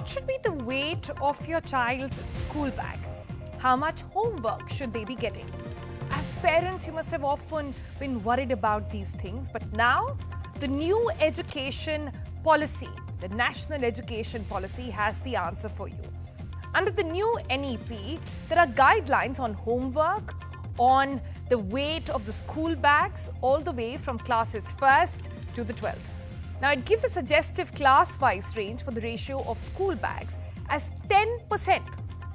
What should be the weight of your child's school bag? How much homework should they be getting? As parents, you must have often been worried about these things, but now the new education policy, the National Education Policy, has the answer for you. Under the new NEP, there are guidelines on homework, on the weight of the school bags, all the way from classes 1st to the 12th. Now, it gives a suggestive class-wise range for the ratio of school bags as 10%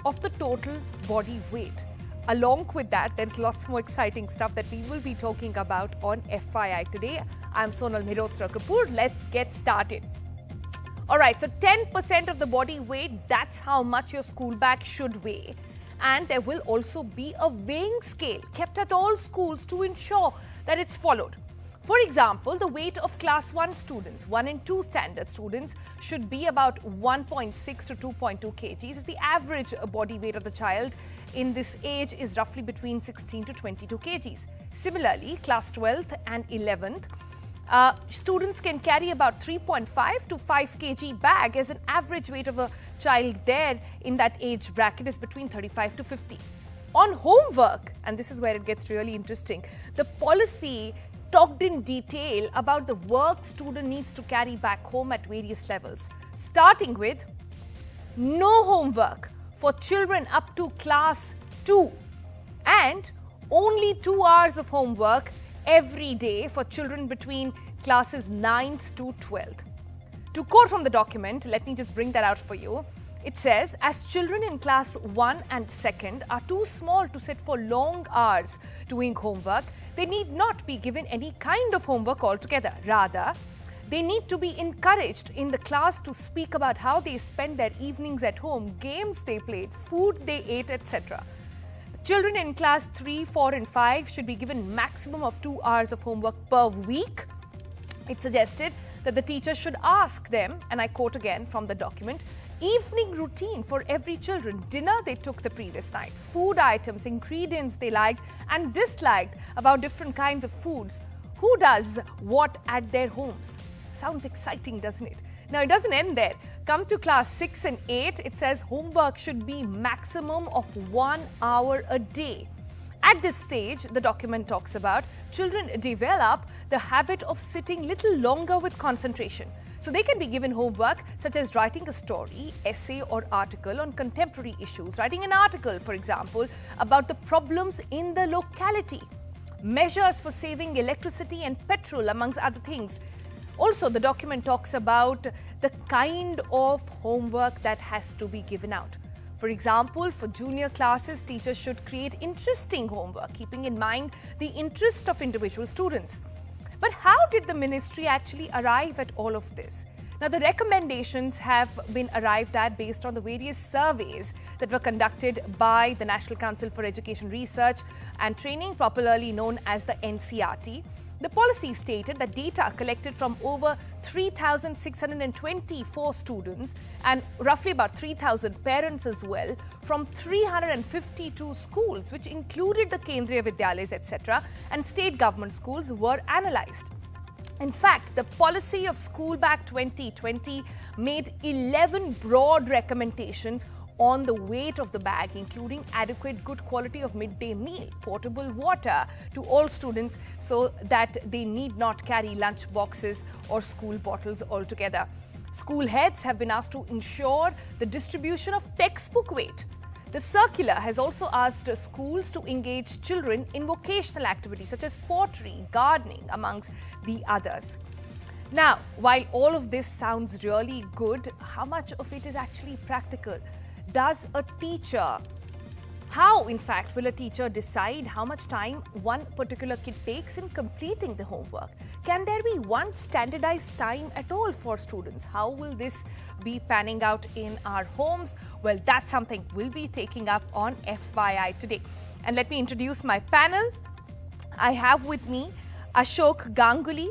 of the total body weight. Along with that, there's lots more exciting stuff that we will be talking about on FYI today. I'm Sonal Mehrotra Kapoor. Let's get started. All right, so 10% of the body weight, that's how much your school bag should weigh. And there will also be a weighing scale kept at all schools to ensure that it's followed. For example, the weight of class 1 students, 1 and 2 standard students, should be about 1.6 to 2.2 kgs. The average body weight of the child in this age is roughly between 16 to 22 kgs. Similarly, class 12th and 11th, students can carry about 3.5 to 5 kg bag, as an average weight of a child there in that age bracket is between 35 to 50. On homework, and this is where it gets really interesting, the policy talked in detail about the work student needs to carry back home at various levels, starting with no homework for children up to class 2 and only 2 hours of homework every day for children between classes 9th to 12th. To quote from the document, let me just bring that out for you. It says, as children in class 1 and 2nd are too small to sit for long hours doing homework, they need not be given any kind of homework altogether. Rather, they need to be encouraged in the class to speak about how they spend their evenings at home, games they played, food they ate, etc. Children in class 3, 4 and 5 should be given maximum of 2 hours of homework per week. It suggested that the teacher should ask them, and I quote again from the document, evening routine for every children, dinner they took the previous night, food items, ingredients they liked and disliked about different kinds of foods, who does what at their homes. Sounds exciting, doesn't it? Now, it doesn't end there. Come to class 6 and 8, it says homework should be maximum of 1 hour a day. At this stage, the document talks about children develop the habit of sitting little longer with concentration. So they can be given homework such as writing a story, essay or article on contemporary issues, writing an article, for example, about the problems in the locality, measures for saving electricity and petrol, amongst other things. Also, the document talks about the kind of homework that has to be given out. For example, for junior classes, teachers should create interesting homework, keeping in mind the interest of individual students. But how did the ministry actually arrive at all of this? Now, the recommendations have been arrived at based on the various surveys that were conducted by the National Council for Education Research and Training, popularly known as the NCRT. The policy stated that data collected from over 3,624 students and roughly about 3,000 parents as well from 352 schools, which included the Kendriya Vidyalayas, etc., and state government schools, were analysed. In fact, the policy of School Bag 2020 made 11 broad recommendations on the weight of the bag, including adequate good quality of midday meal, potable water to all students so that they need not carry lunch boxes or school bottles altogether. School heads have been asked to ensure the distribution of textbook weight. The circular has also asked schools to engage children in vocational activities such as pottery, gardening, amongst the others. Now, while all of this sounds really good, how much of it is actually practical? Does a teacher, how in fact will a teacher decide how much time one particular kid takes in completing the homework? Can there be one standardized time at all for students? How will this be panning out in our homes? Well, that's something we'll be taking up on FYI today. And let me introduce my panel. I have with me Ashok Ganguly.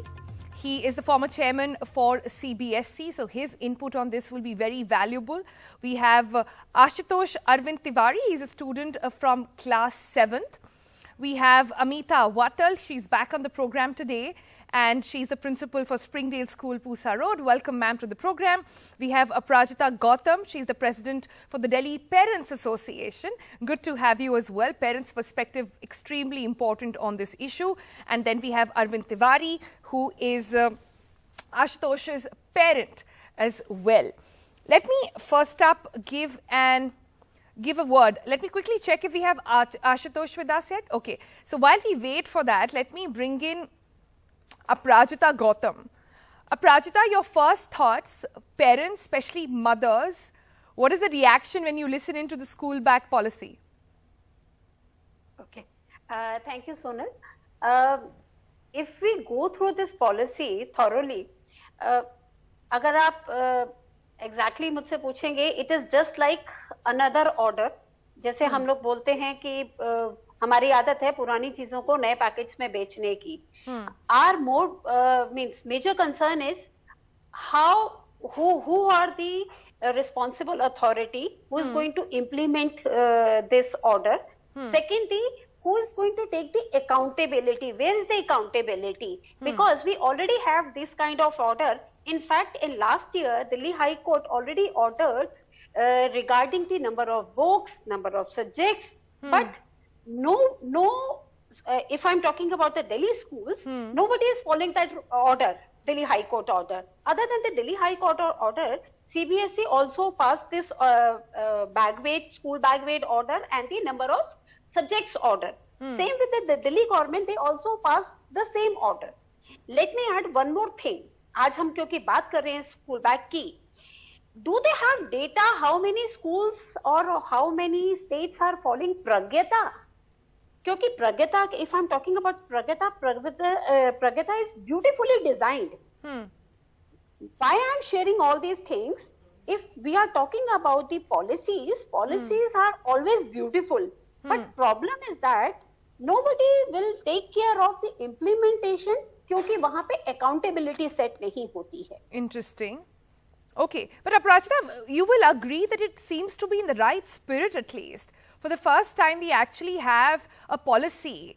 He is the former chairman for CBSE, so his input on this will be very valuable. We have Ashutosh Arvind Tiwari. He is a student from class 7th. we have Amita Wattal. She's back on the program today, and she's the principal for Springdale School, Pusa Road. Welcome, ma'am, to the program. We have Aprajita Gautam. She's the president for the Delhi Parents Association. Good to have you as well. Parents' perspective extremely important on this issue. And then we have Arvind Tiwari, who is Ashutosh's parent as well. Let me first up give a word. Let me quickly check if we have Ashutosh with us yet. Okay. So while we wait for that, let me bring in Aprajita Gautam. Aprajita, your first thoughts, parents, especially mothers, what is the reaction when you listen into the school bag policy? Okay. Thank you, Sonal. If we go through this policy thoroughly, अगर आप exactly मुझसे पूछेंगे, it is just like another order. जैसे हम लोग बोलते हैं कि हमारी आदत है पुरानी चीजों को नए पैकेट्स में बेचने की. Our more means major concern is who are the responsible authority who is going to implement this order. Secondly, who is going to take the accountability? Where is the accountability? Because we already have this kind of order. In fact, in last year, Delhi High Court already ordered regarding the number of books, number of subjects, but if I'm talking about the Delhi schools, nobody is following that order, Delhi High Court order. Other than the Delhi High Court order, CBSE also passed this school bag weight order and the number of subjects order. Same with the Delhi government, they also passed the same order. Let me add one more thing. आज हम क्योंकि बात कर रहे हैं school bag की, do they have data how many schools or how many states are following Pragyata? क्योंकि Pragyata, if I'm talking about Pragyata is beautifully designed. Why I'm sharing all these things? If we are talking about the policies are always beautiful. But problem is that nobody will take care of the implementation क्योंकि वहाँ पे accountability set नहीं होती है. Interesting. Okay, but Aprajita, you will agree that it seems to be in the right spirit at least. For the first time, we actually have a policy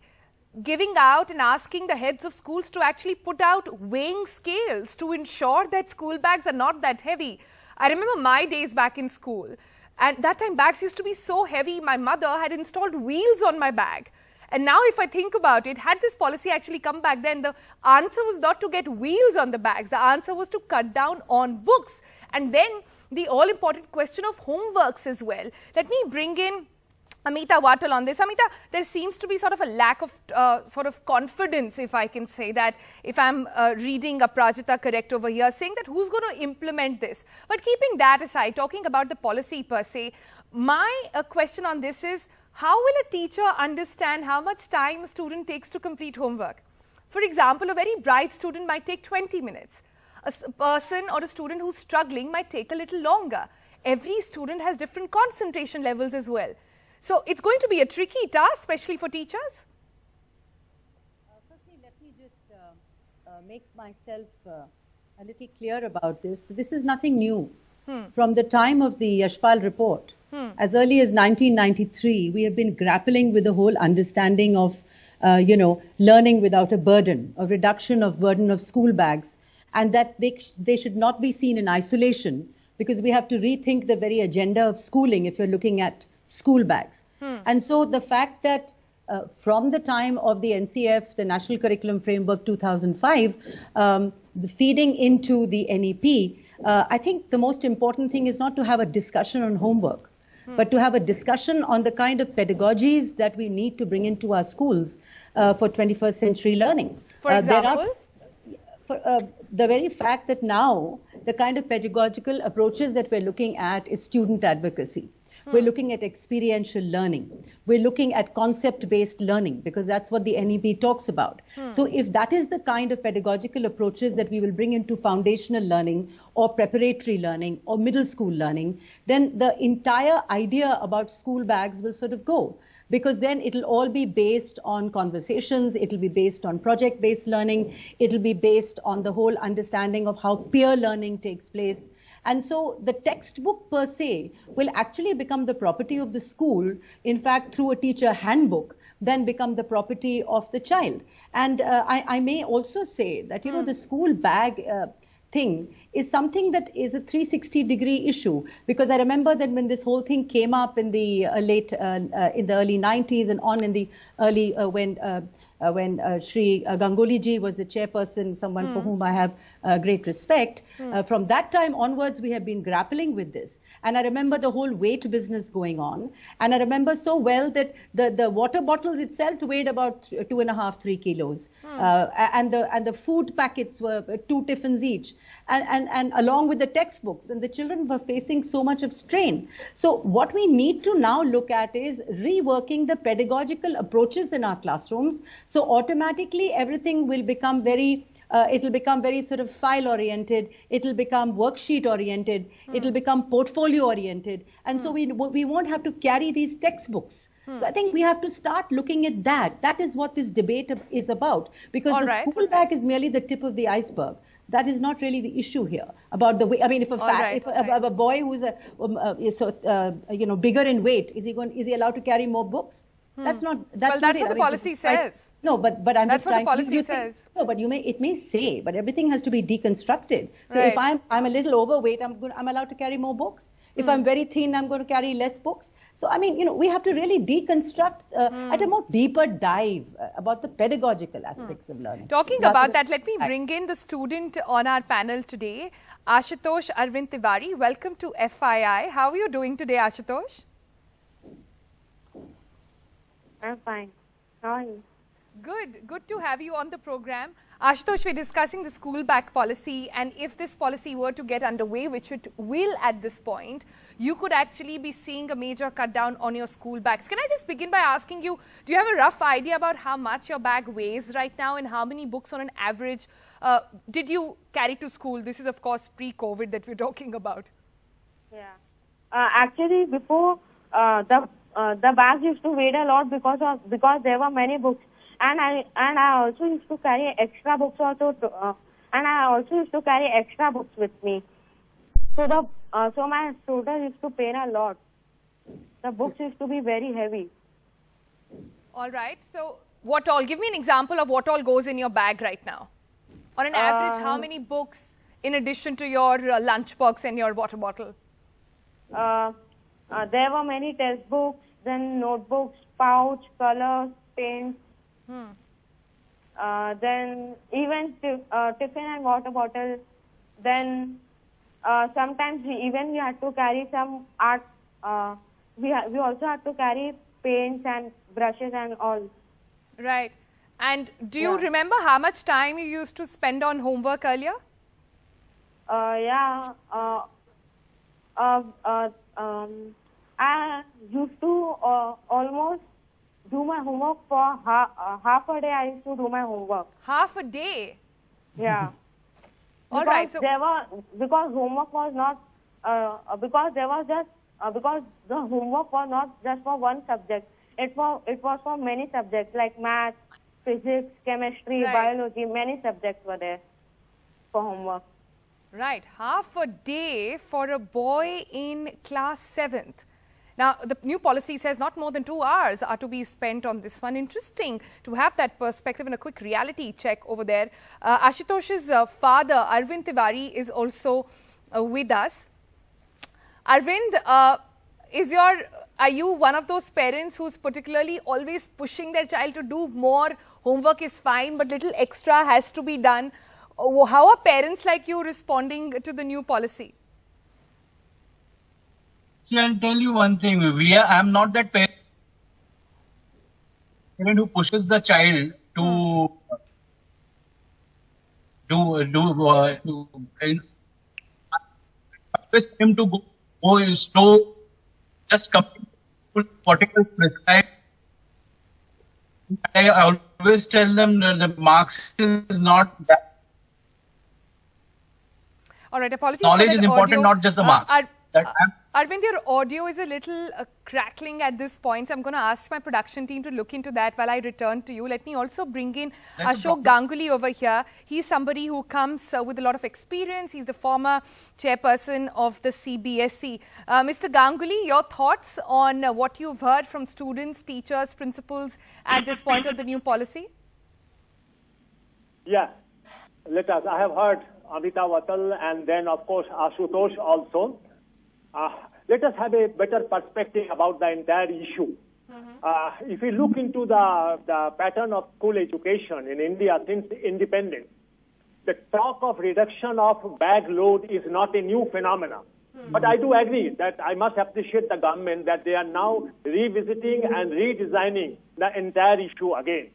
giving out and asking the heads of schools to actually put out weighing scales to ensure that school bags are not that heavy. I remember my days back in school, and that time bags used to be so heavy, my mother had installed wheels on my bag. And now if I think about it, had this policy actually come back then, the answer was not to get wheels on the bags. The answer was to cut down on books. And then the all-important question of homeworks as well. Let me bring in Amita Wattal on this. Amita, there seems to be sort of a lack of sort of confidence, if I can say that, if I'm reading Aprajita correct over here, saying that who's going to implement this. But keeping that aside, talking about the policy per se, my question on this is, how will a teacher understand how much time a student takes to complete homework? For example, a very bright student might take 20 minutes. A person or a student who's struggling might take a little longer. Every student has different concentration levels as well. So it's going to be a tricky task, especially for teachers. Firstly, let me just make myself a little clear about this. This is nothing new. From the time of the Yashpal report, as early as 1993, we have been grappling with the whole understanding of, learning without a burden, a reduction of burden of school bags, and that they should not be seen in isolation, because we have to rethink the very agenda of schooling if you're looking at school bags. And so the fact that from the time of the NCF, the National Curriculum Framework 2005, the feeding into the NEP, I think the most important thing is not to have a discussion on homework, but to have a discussion on the kind of pedagogies that we need to bring into our schools for 21st century learning. For example? The very fact that now the kind of pedagogical approaches that we're looking at is student advocacy. We're looking at experiential learning. We're looking at concept-based learning, because that's what the NEP talks about. So if that is the kind of pedagogical approaches that we will bring into foundational learning or preparatory learning or middle school learning, then the entire idea about school bags will sort of go. Because then it'll all be based on conversations, it'll be based on project-based learning, it'll be based on the whole understanding of how peer learning takes place. And so the textbook per se will actually become the property of the school, in fact, through a teacher handbook, then become the property of the child. And I may also say that, you know, the school bag thing is something that is a 360-degree issue, because I remember that when this whole thing came up in the in the early 90s and on in the early when Shri Ganguly ji was the chairperson, someone for whom I have great respect. From that time onwards, we have been grappling with this. And I remember the whole weight business going on. And I remember so well that the water bottles itself weighed about 2.5, 3 kilos. And the food packets were 2 tiffins each. And along with the textbooks. And the children were facing so much of strain. So what we need to now look at is reworking the pedagogical approaches in our classrooms. So automatically everything will become very, it'll become very sort of file oriented, it'll become worksheet oriented, it'll become portfolio oriented. And so we won't have to carry these textbooks. So I think we have to start looking at that. That is what this debate is about, because the school bag is merely the tip of the iceberg. That is not really the issue here about the way. I mean, if a boy who is you know, bigger in weight, is he allowed to carry more books? That's not. That's what the policy says. No, but I'm just trying. That's what the policy says. No, but it may say, but everything has to be deconstructed. So if I'm a little overweight, I'm allowed to carry more books. If I'm very thin, I'm going to carry less books. So I mean, you know, we have to really deconstruct at a more deeper dive about the pedagogical aspects of learning. Talking about that, let me bring in the student on our panel today, Ashutosh Arvind Tiwari. Welcome to FII. How are you doing today, Ashutosh? I'm fine. How are you? Good to have you on the program. Ashutosh, we're discussing the school bag policy, and if this policy were to get underway, which it will at this point, you could actually be seeing a major cut down on your school bags. Can I just begin by asking you, do you have a rough idea about how much your bag weighs right now and how many books on an average did you carry to school? This is, of course, pre-COVID that we're talking about. Yeah. Actually, before the bag used to weigh a lot because there were many books, and I also used to carry extra books also, and I also used to carry extra books with me. So so my shoulders used to pain a lot. The books used to be very heavy. All right. So what all? Give me an example of what all goes in your bag right now. On an average, how many books in addition to your lunchbox and your water bottle? There were many textbooks, then notebooks, pouch, colors, paints. Then even tiffin and water bottles. Then sometimes we had to carry some art. We also had to carry paints and brushes and all. Right. And do you remember how much time you used to spend on homework earlier? I used to almost do my homework for half a day. I used to do my homework. Half a day? Yeah. All right. So because homework was not because the homework was not just for one subject. It was for many subjects like math, physics, chemistry, biology. Many subjects were there for homework. Right. Half a day for a boy in class 7th. Now, the new policy says not more than 2 hours are to be spent on this one. Interesting to have that perspective and a quick reality check over there. Ashutosh's father, Arvind Tiwari, is also with us. Arvind, are you one of those parents who's particularly always pushing their child to do more? Homework is fine, but little extra has to be done. How are parents like you responding to the new policy? I'll tell you one thing. I'm not that parent who pushes the child to him to go slow, just complete whatever prescribed. I always tell them that the marks is not that. All right, apologies. Knowledge is important, not just the marks. Arvind, your audio is a little crackling at this point. So I'm going to ask my production team to look into that while I return to you. Let me also bring in Ashok Ganguly over here. He's somebody who comes with a lot of experience. He's the former chairperson of the CBSE. Mr. Ganguly, your thoughts on what you've heard from students, teachers, principals at this point of the new policy? Yeah, I have heard Amita Vatal and then, of course, Ashutosh also. Let us have a better perspective about the entire issue. If we look into the pattern of school education in India since independence, the talk of reduction of bag load is not a new phenomenon. But I do agree that I must appreciate the government that they are now revisiting and redesigning the entire issue again.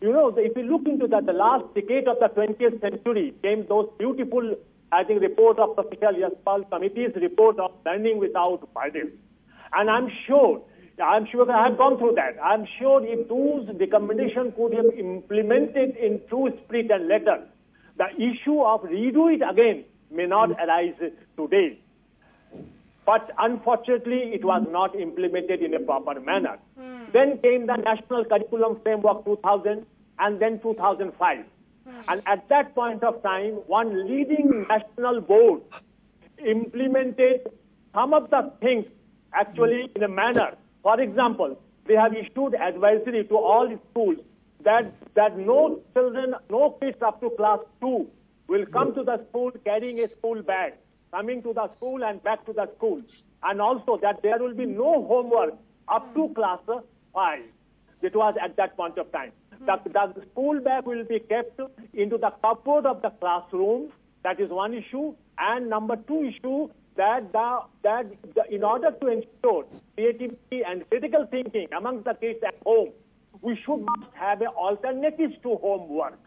You know, if you look into the last decade of the 20th century, came those beautiful, I think, report of the Official Yashpal Committee's report of learning without burden. And I'm sure I have gone through that. I'm sure if those recommendations could have implemented in true spirit and letter, the issue of redo it again may not arise today. But unfortunately, it was not implemented in a proper manner. Then came the National Curriculum Framework 2000 and then 2005. And at that point of time, one leading national board implemented some of the things actually in a manner. For example, they have issued advisory to all schools that no children, no kids up to class 2 will come to the school carrying a school bag, coming to the school and back to the school. And also that there will be no homework up to class 5. It was at that point of time. The school bag will be kept into the cupboard of the classroom. That is one issue. And number 2 issue, that in order to ensure creativity and critical thinking amongst the kids at home, we should must have alternatives to homework.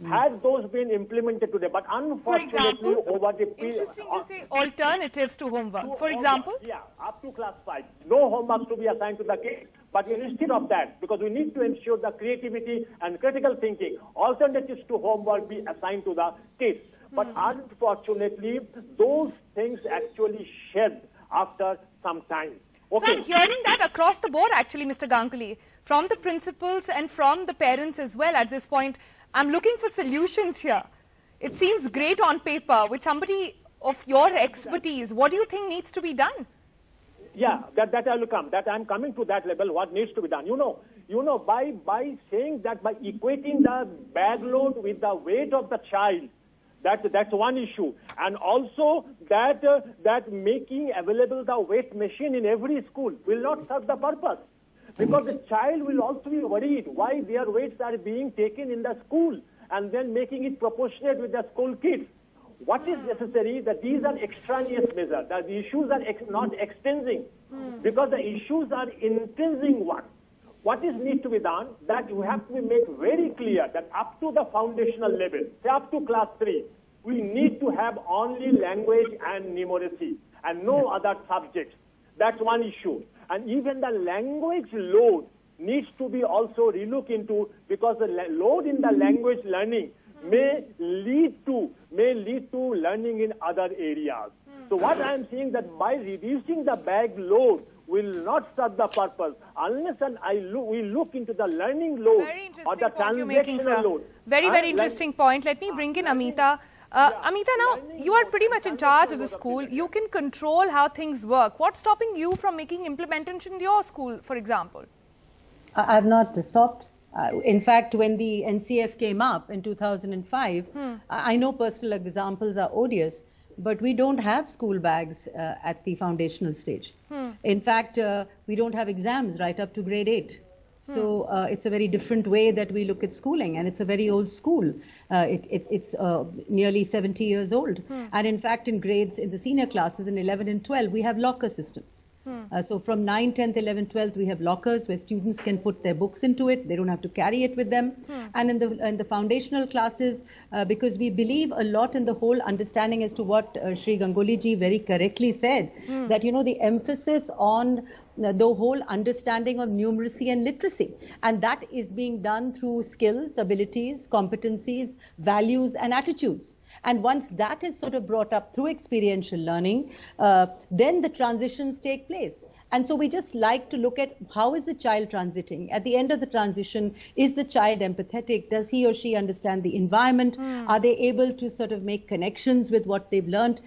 Had those been implemented today, but unfortunately, over the period. Interesting you say alternatives to homework. For example? Yeah, up to class 5. No homework to be assigned to the kids. But instead of that, because we need to ensure the creativity and critical thinking, alternatives to homework be assigned to the kids. But unfortunately, those things actually shed after some time. Okay. So I'm hearing that across the board actually, Mr. Ganguly, from the principals and from the parents as well at this point. I'm looking for solutions here. It seems great on paper. With somebody of your expertise, what do you think needs to be done? Yeah, that I will come. That I'm coming to that level. What needs to be done? You know, by saying that, by equating the bag load with the weight of the child, that's one issue. And also that making available the weight machine in every school will not serve the purpose. Because the child will also be worried why their weights are being taken in the school and then making it proportionate with the school kids. What is necessary that these are extraneous measures, that the issues are not extending, because the issues are intensing one. What is need to be done, that you have to make very clear that up to the foundational level, say up to class 3, we need to have only language and numeracy and no other subjects. That's one issue. And even the language load needs to be also relooked into, because the load in the language learning may lead to learning in other areas. So what I am saying, that by reducing the bag load will not serve the purpose unless we look into the learning load or the transactional load. Very interesting point. Let me bring in Amita. Amita, now you are pretty much in charge of the school. You can control how things work. What's stopping you from making implementation in your school, for example? I have not stopped. In fact, when the NCF came up in 2005, I know personal examples are odious, but we don't have school bags at the foundational stage. In fact, we don't have exams right up to grade 8. So it's a very different way that we look at schooling, and it's a very old school. It's nearly 70 years old. And in fact, in grades, in the senior classes, in 11 and 12, we have locker systems. So from 9, 10th, 11th, 12th, we have lockers where students can put their books into it. They don't have to carry it with them. And in the foundational classes, because we believe a lot in the whole understanding as to what Shri Ganguly ji very correctly said, that, you know, the emphasis on the whole understanding of numeracy and literacy. And that is being done through skills, abilities, competencies, values, and attitudes. And once that is sort of brought up through experiential learning, then the transitions take place. And so we just like to look at how is the child transiting. At the end of the transition, is the child empathetic? Does he or she understand the environment? Are they able to sort of make connections with what they've learned?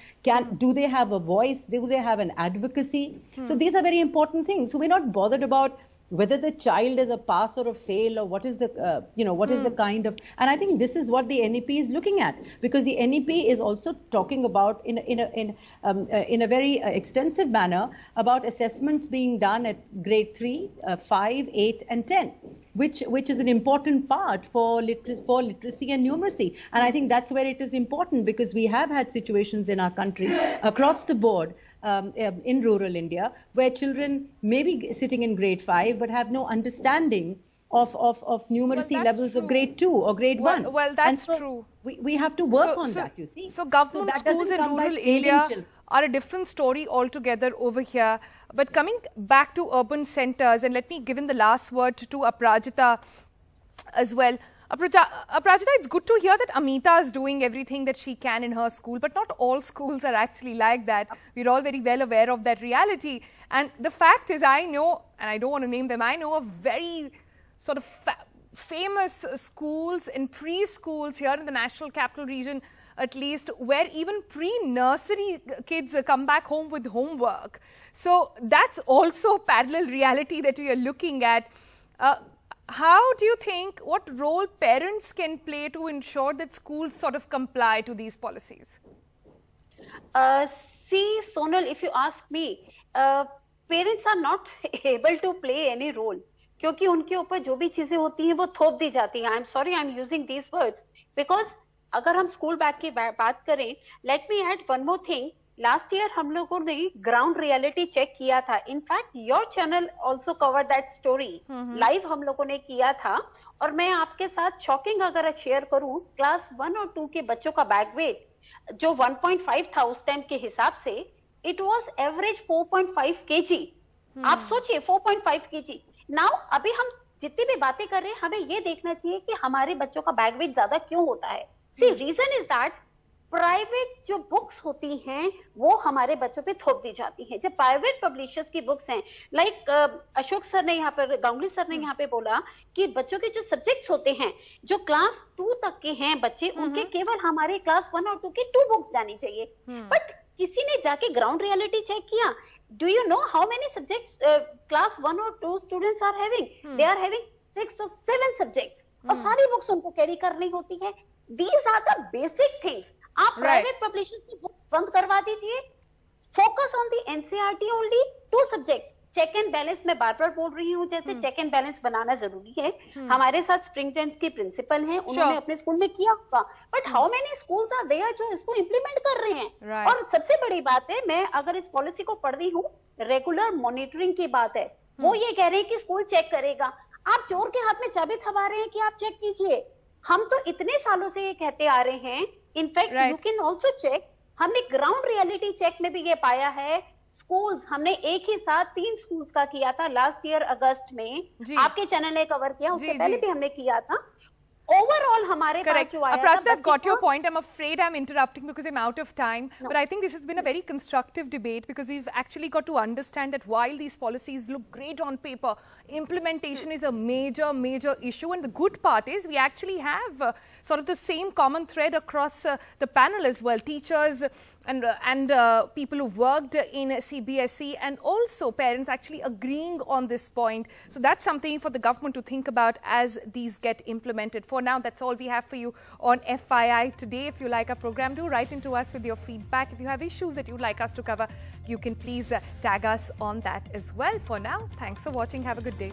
Do they have a voice? Do they have an advocacy? So these are very important things. So we're not bothered about whether the child is a pass or a fail, or what is the what is the kind of, and I think this is what the NEP is looking at, because the NEP is also talking about in a very extensive manner about assessments being done at grade 3, 5, 8, and 10, which is an important part for literacy and numeracy. And I think that's where it is important, because we have had situations in our country across the board in rural India, where children may be sitting in grade 5 but have no understanding of numeracy levels of grade 2 or grade 1. Well, that's true. We have to work on that, you see. So government schools in rural area are a different story altogether over here. But coming back to urban centers, and let me give in the last word to Aparajita as well. Aparajita, it's good to hear that Amita is doing everything that she can in her school, but not all schools are actually like that. We're all very well aware of that reality. And the fact is, I know, and I don't want to name them, I know of very sort of famous schools and preschools here in the National Capital Region, at least, where even pre-nursery kids come back home with homework. So that's also parallel reality that we are looking at. How do you think, what role parents can play to ensure that schools sort of comply to these policies? See, Sonal, if you ask me, parents are not able to play any role, क्योंकि उनके ऊपर जो भी चीजें होती हैं वो थोप दी जाती हैं. I'm sorry, I'm using these words, because अगर हम स्कूल बैग की बात करें, let me add one more thing. Last year हम लोगों ने ग्राउंड रियलिटी चेक किया था. In fact your channel also cover that story. Live हम लोगों ने किया था, और मैं आपके साथ शॉकिंग अगर शेयर करूं, क्लास 1 और 2 के बच्चों का बैग वेट जो 1.5 था उस टाइम के हिसाब से, इट वाज एवरेज 4.5 kg. आप सोचिए 4.5 kg. नाउ अभी हम जितनी भी बातें कर रहे हैं, हमें ये देखना चाहिए कि हमारे बच्चों का बैग वेट ज्यादा क्यों होता है. सी रीजन इज दैट प्राइवेट जो बुक्स होती हैं वो हमारे बच्चों पे थोप दी जाती हैं. जब प्राइवेट पब्लिशर्स की बुक्स हैं, लाइक अशोक सर ने यहाँ पर, गांगुली सर ने यहाँ पे बोला कि बच्चों के जो सब्जेक्ट्स होते हैं जो क्लास 2 तक के हैं बच्चे, उनके केवल हमारे क्लास 1 और 2 की 2 बुक्स जानी चाहिए. बट किसी ने जाके ग्राउंड रियलिटी चेक किया? Do you know how many subjects class 1 और 2 students are having? They are having 6 or 7 subjects, और सारी बुक्स उनको कैरी करनी होती है. These are the basic things. आप प्राइवेट पब्लिशर्स की बुक्स बंद करवा दीजिए, focus on the NCERT only, 2 subject. Check and balance में बार बार बोल रही हूँ, जैसे चेक एंड बैलेंस बनाना जरूरी है. हमारे साथ स्प्रिंग टेंस के प्रिंसिपल हैं, उन्होंने अपने स्कूल में किया होगा, but how many schools are there जो इसको इम्प्लीमेंट कर रहे हैं. और सबसे बड़ी बात है, मैं अगर इस पॉलिसी को पढ़ रही हूँ, रेगुलर मॉनिटरिंग की बात है. वो ये कह रहे हैं कि स्कूल चेक करेगा. आप चोर के हाथ में चाबी थमा रहे हैं कि आप चेक कीजिए. हम तो इतने सालों से ये कहते आ रहे हैं. In fact you can also check, हमने ग्राउंड रियलिटी चेक में भी ये पाया है. स्कूल्स हमने एक ही साथ 3 स्कूल्स का किया था लास्ट ईयर अगस्त में, आपके चैनल ने कवर किया, उससे पहले भी हमने किया था. Overall, हमारे पास जो आया था, Aparajita, I've got your point. I'm afraid I'm interrupting because I'm out of time. No. But I think this has been a very constructive debate, because we've actually got to understand that while these policies look great on paper, implementation is a major issue. And the good part is we actually have sort of the same common thread across the panel as well. Teachers and people who've worked in CBSE, and also parents actually agreeing on this point. So that's something for the government to think about as these get implemented. For now, that's all we have for you on FYI today. If you like our program, do write into us with your feedback. If you have issues that you'd like us to cover, you can please tag us on that as well. For now, thanks for watching. Have a good day.